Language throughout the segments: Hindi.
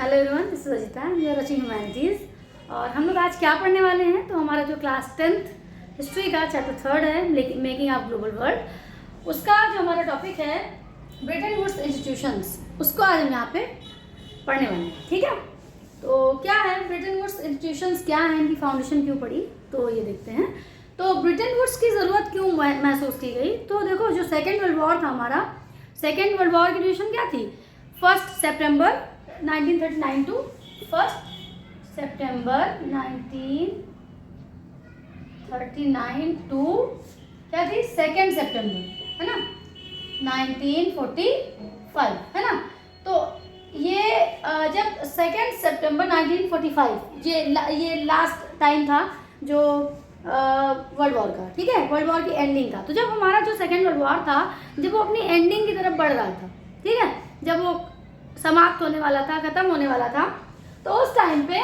Hello everyone, this is Ajita and we are reaching humanities. और हम लोग आज क्या पढ़ने वाले हैं, तो हमारा जो क्लास 10th हिस्ट्री का चैप्टर 3 है मेकिंग ऑफ ग्लोबल वर्ल्ड, उसका जो हमारा टॉपिक है ब्रिटेन वुड्स इंस्टीट्यूशंस, उसको आज हम यहाँ पे पढ़ने वाले हैं। ठीक है, तो क्या है ब्रिटेन वुड्स इंस्टीट्यूशंस, क्या है, इनकी फाउंडेशन क्यों पड़ी, तो ये देखते हैं। तो ब्रिटेन वुड्स की ज़रूरत क्यों महसूस की गई, तो देखो जो सेकेंड वर्ल्ड वॉर था हमारा, सेकेंड वर्ल्ड वॉर की ड्यूरेशन क्या थी, 1 सितंबर 1939 टू 1 सितंबर 1939 टू क्या थी 2 सितंबर, है ना, 1945, है ना। तो ये जब 2 सितंबर 1945 ये लास्ट टाइम था जो वर्ल्ड वॉर का, ठीक है, वर्ल्ड वॉर की एंडिंग का। तो जब हमारा जो सेकेंड वर्ल्ड वॉर था, जब वो अपनी एंडिंग की तरफ बढ़ रहा था, ठीक है, जब वो समाप्त होने वाला था, ख़त्म होने वाला था, तो उस टाइम पे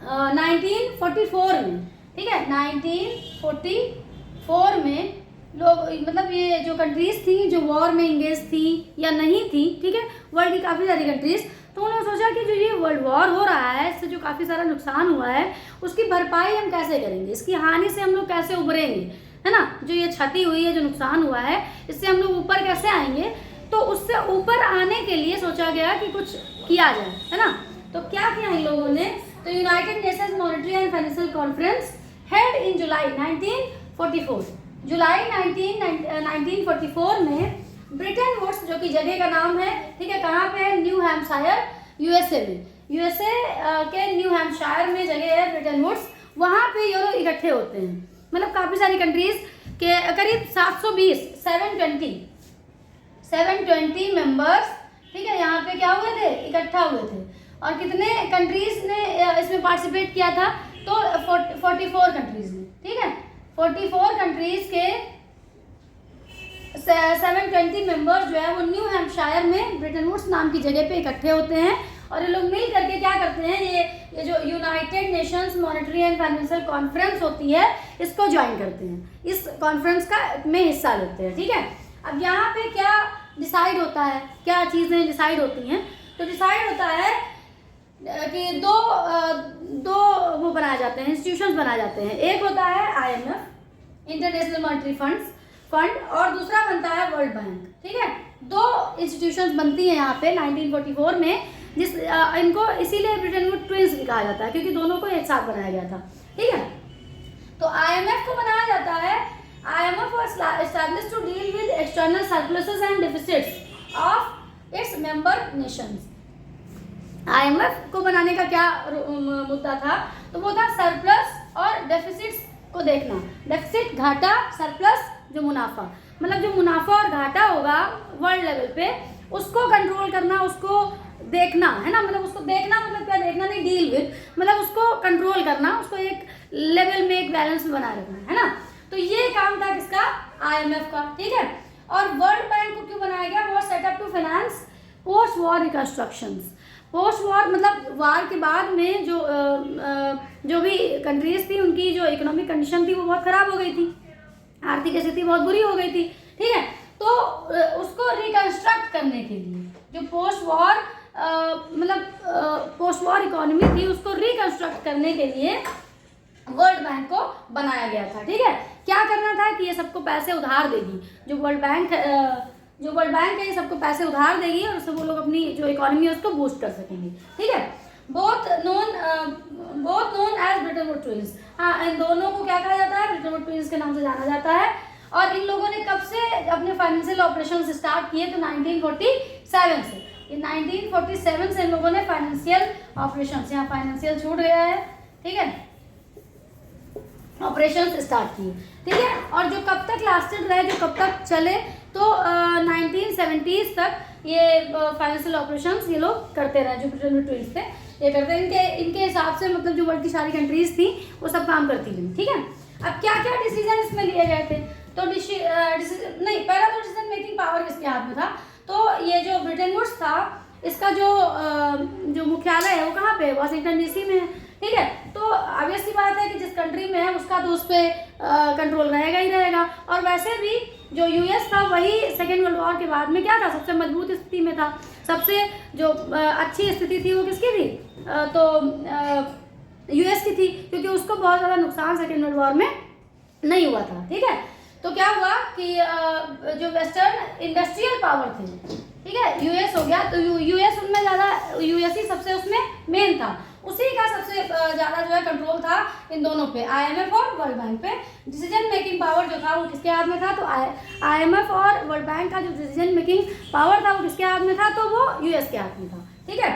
1944 में, ठीक है, 1944 में लोग, मतलब ये जो कंट्रीज़ थी जो वॉर में इंगेज थी या नहीं थी, ठीक है, वर्ल्ड की काफ़ी सारी कंट्रीज़, तो उन्होंने सोचा कि जो ये वर्ल्ड वॉर हो रहा है, इससे जो काफ़ी सारा नुकसान हुआ है, उसकी भरपाई हम कैसे करेंगे, इसकी हानि से हम लोग कैसे उभरेंगे, है ना, जो ये क्षति हुई है, जो नुकसान हुआ है, इससे हम लोग ऊपर कैसे आएंगे। तो उससे ऊपर आने के लिए सोचा गया कि कुछ किया जाए, है ना। तो क्या किया इन लोगों ने, तो United Nations Monetary and Financial Conference held in July 1944, July 1944 में ब्रिटेन वुड्स, जो कि जगह का नाम है, ठीक है, कहाँ पे है, न्यू हैम्पशायर, यूएसए में, यूएसए के न्यू हैम्पशायर में जगह है ब्रिटेन वुड्स। वहाँ पे ये लोग इकट्ठे होते हैं, मतलब काफ़ी सारी कंट्रीज़ के करीब 720 मेंबर्स, ठीक है, यहाँ पे क्या हुए थे, इकट्ठा हुए थे। और कितने कंट्रीज़ ने इसमें पार्टिसिपेट किया था, तो 44 कंट्रीज़ ने, ठीक है, 44 कंट्रीज़ के 720 मेंबर्स जो है वो न्यू हैम्पशायर में ब्रिटेन वुड्स नाम की जगह पे इकट्ठे होते हैं। और ये लोग मिल करके क्या करते हैं, ये जो United Nations Monetary and Financial conference होती है, इसको ज्वाइन करते हैं, इस कॉन्फ्रेंस का में हिस्सा लेते हैं, ठीक है। अब यहाँ पे क्या डिसाइड होता है, क्या चीज़ें डिसाइड होती हैं, तो डिसाइड होता है कि दो वो बनाए जाते हैं, इंस्टीट्यूशंस बनाए जाते हैं। एक होता है IMF, इंटरनेशनल मॉनेटरी फंड, और दूसरा बनता है वर्ल्ड बैंक, ठीक है। दो इंस्टीट्यूशंस बनती हैं यहाँ पे 1944 में, जिस इनको इसीलिए ब्रिटेन वुड ट्विंस भी कहा जाता है, क्योंकि दोनों को एक साथ बनाया गया था, ठीक है। तो IMF को बनाया जाता है, IMF was established to deal with external surpluses and deficits of its member nations। IMF को बनाने का क्या मुद्दा था, तो वो था सरप्लस और डेफिसिट्स को देखना, डेफिसिट घाटा, सरप्लस जो मुनाफा, मतलब जो मुनाफा और घाटा होगा वर्ल्ड लेवल पे, उसको कंट्रोल करना, उसको देखना, है ना, मतलब उसको देखना, मतलब क्या देखना, नहीं, डील विद, मतलब उसको कंट्रोल करना, उसको एक लेवल में, एक बैलेंस में बनाए रखना, है ना। तो ये काम था किसका, IMF का, ठीक है। और वर्ल्ड बैंक को क्यों बनाया गया, वो setup to finance post war reconstructions. Post war मतलब वार के बाद में जो भी कंट्रीज थी, उनकी जो इकोनॉमिक कंडीशन थी वो बहुत ख़राब हो गई थी, आर्थिक स्थिति बहुत बुरी हो गई थी, ठीक है। तो उसको रिकंस्ट्रक्ट करने के लिए जो post war post war economy थी, उसको रिकंस्ट्रक्ट करने के लिए वर्ल्ड बैंक को बनाया गया था, ठीक है। क्या करना था कि ये सबको पैसे उधार देगी, जो वर्ल्ड बैंक है, ये सबको पैसे उधार देगी, और उससे वो लोग अपनी जो इकोनॉमी है उसको बूस्ट कर सकेंगे, ठीक है। Both known as Bretton Wood twins, हाँ, इन दोनों को क्या कहा जाता है, ब्रिटेन वुड ट्विंस के नाम से जाना जाता है। और इन लोगों ने कब से अपने फाइनेंशियल ऑपरेशन स्टार्ट किए, तो 1947 से, 1947 से इन लोगों ने फाइनेंशियल ऑपरेशन, यहाँ फाइनेंशियल छूट गया है, ठीक है, ऑपरेशन स्टार्ट किए, ठीक है। और जो कब तक लास्टेड रहे, जो कब तक चले, तो 1970s तक ये फाइनेंशियल ऑपरेशंस ये लोग करते रहे, जो ब्रिटेन वुड ट्विंस थे ये करते हैं। इनके हिसाब से, मतलब जो वर्ल्ड की सारी कंट्रीज थी वो सब काम करती रही, ठीक है। अब क्या क्या डिसीजन इसमें लिए गए थे, तो पहला तो डिसीजन मेकिंग पावर किसके हाथ में था, तो ये जो ब्रिटेन वुड्स था, इसका जो मुख्यालय है वो कहाँ पे, वाशिंगटन DC में है, ठीक है। तो ऑब्वियस सी बात है कि जिस कंट्री में है उसका तो उस पर कंट्रोल रहेगा ही रहेगा। और वैसे भी जो US था वही सेकेंड वर्ल्ड वॉर के बाद में क्या था, सबसे मजबूत स्थिति में था। सबसे जो अच्छी स्थिति थी वो किसकी थी, तो यूएस की थी, क्योंकि उसको बहुत ज़्यादा नुकसान सेकेंड वर्ल्ड वॉर में नहीं हुआ था। ठीक है, तो क्या हुआ कि जो वेस्टर्न इंडस्ट्रियल पावर थे, ठीक है, यूएस हो गया, तो यूएस उनमें ज़्यादा, यूएस ही सबसे उसमें मेन था, उसी का सबसे ज़्यादा जो है कंट्रोल था इन दोनों पे, आईएमएफ और वर्ल्ड बैंक पे। डिसीजन मेकिंग पावर जो था वो किसके हाथ में था, तो आईएमएफ और वर्ल्ड बैंक का जो डिसीजन मेकिंग पावर था वो किसके हाथ में था, तो वो यूएस के हाथ में था। ठीक है,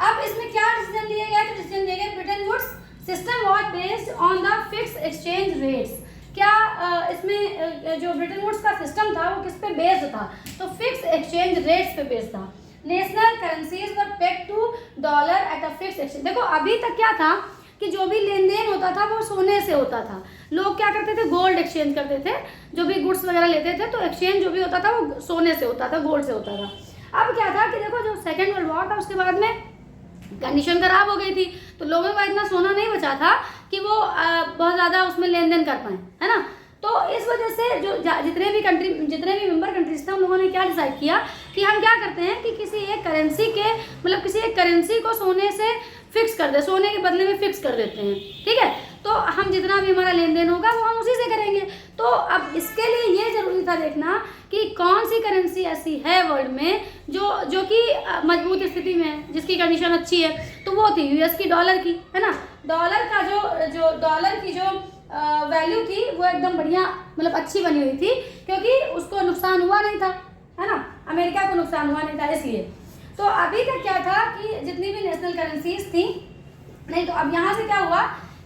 अब इसमें क्या डिसीजन लिए गए, तो डिसीजन लिए गए Bretton Woods system was based on the fix exchange rates. क्या इसमें जो ब्रिटेन वुड्स का सिस्टम था वो किस पे बेस्ड था, तो फिक्स एक्सचेंज रेट्स पे बेस्ड था। National currencies were pegged to dollar at a fix exchange. देखो अभी तक क्या था कि जो भी लेन देन होता था वो सोने से होता था, लोग क्या करते थे, गोल्ड एक्सचेंज करते थे, जो भी गुड्स वगैरह लेते थे तो एक्सचेंज जो भी होता था वो सोने से होता था, गोल्ड से होता था। अब क्या था कि देखो जो सेकेंड वर्ल्ड वॉर था उसके बाद में कंडीशन खराब हो गई थी, तो लोगों का इतना सोना नहीं बचा था कि वो बहुत ज़्यादा उसमें लेन देन कर पाए, है ना। तो इस वजह से जो जितने भी मेंबर कंट्रीज थे उन लोगों ने क्या डिसाइड किया कि हम क्या करते हैं कि किसी एक करेंसी के, मतलब किसी एक करेंसी को सोने से फिक्स कर दे, सोने के बदले में फिक्स कर देते हैं। ठीक है, तो हम जितना भी हमारा लेन देन होगा वो हम उसी से करेंगे। तो अब इसके लिए ये जरूरी था देखना कि कौन सी करेंसी ऐसी है वर्ल्ड में जो कि मजबूत स्थिति में है, जिसकी कंडीशन अच्छी है, तो वो थी यूएस की डॉलर की, है ना। डॉलर का जो डॉलर की जो वैल्यू थी वो एकदम बढ़िया, मतलब अच्छी बनी हुई थी, क्योंकि उसको नुकसान हुआ नहीं था, है ना, अमेरिका को नुकसान हुआ नहीं था इसलिए। तो अभी तक क्या था कि जितनी भी नेशनल करेंसीज थी, नहीं तो अब यहाँ से क्या हुआ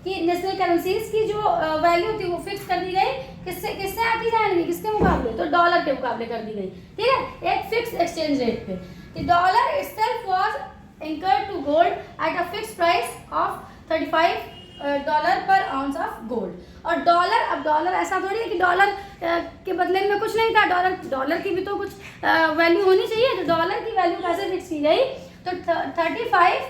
कि नेशनल करेंसीज की जो वैल्यू थी वो फिक्स कर दी गई, किससे आती जाएगी, किसके मुकाबले, तो डॉलर के मुकाबले कर दी गई। ठीक है, एक फिक्स एक्सचेंज रेट पे। Dollar itself was anchored to gold at a fix price of $35 per ounce of gold. और डॉलर, अब डॉलर ऐसा थोड़ी है कि डॉलर के बदले में कुछ नहीं था, डॉलर की भी तो कुछ वैल्यू होनी चाहिए, तो डॉलर की वैल्यू कैसे फिक्स की गई, तो $35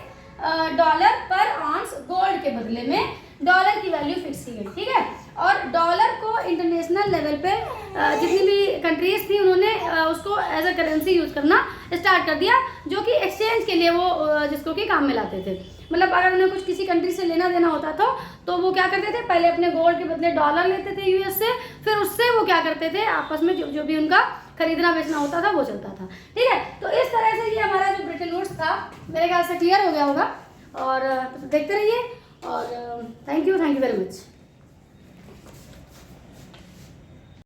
पर आउंस गोल्ड के बदले में डॉलर की वैल्यू फिक्स की गई। ठीक है, और डॉलर को इंटरनेशनल लेवल पे जितनी भी कंट्रीज थी उन्होंने उसको एज अ करेंसी यूज करना स्टार्ट कर दिया, जो कि एक्सचेंज के लिए वो जिसको कि काम में लाते थे। मतलब अगर उन्हें कुछ किसी कंट्री से लेना देना होता था तो वो क्या करते थे, पहले अपने गोल्ड के बदले डॉलर लेते थे यूएस से, फिर उससे वो क्या करते थे आपस में जो भी उनका खरीदना बेचना होता था वो चलता था। ठीक है, तो इस तरह से ये हमारा जो ब्रिटेन वुड्स था मेरे ख्याल से क्लियर हो गया होगा, और देखते रहिए, और थैंक यू वेरी मच।